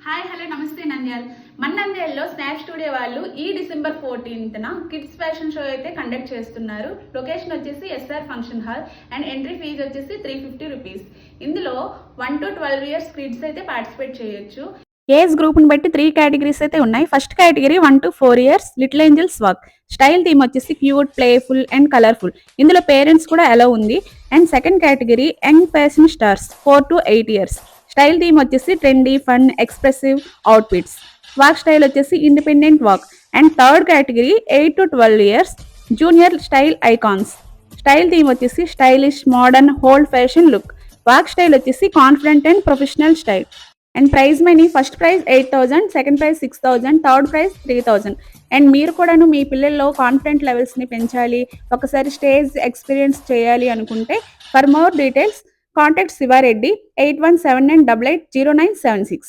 Hi hello నమస్తే నంద్యాల్. మన నంద్యాలలో స్నాప్ స్టూడియో వాళ్ళు ఈ డిసెంబర్ 14న కిడ్స్ ఫ్యాషన్ షో అయితే కండక్ట్ చేస్తున్నారు. లొకేషన్ వచ్చేసి SR function hall and entry fees వచ్చేసి 350 రూపీస్. ఇందులో 1 to 12 ఇయర్స్ కిడ్స్ అయితే పార్టిసిపేట్ చేయొచ్చు. ఏజ్ గ్రూప్ని బట్టి 3 కేటగిరీస్ అయితే ఉన్నాయి. First category 1 to 4 years little angels walk. Style theme వచ్చేసి క్యూట్, ప్లేఫుల్ అండ్ కలర్ఫుల్. ఇందులో పేరెంట్స్ కూడా అలౌ ఉంది. And second category young fashion stars 4 to 8 years. Style theme వచ్చేసి trendy, fun, expressive outfits. Walk style వచ్చేసి independent walk. And third category 8 to 12 years junior style icons. Style theme వచ్చేసి stylish, modern, old fashion look. Walk style వచ్చేసి confident and professional style. And prize money first prize 8,000, second prize 6,000, third prize 3,000. And మీరు కూడాను మీ పిల్లల్లో confident లెవెల్స్ని పెంచాలి, ఒకసారి stage experience చేయాలి అనుకుంటే for more details contact Shiva Reddy 8179880976.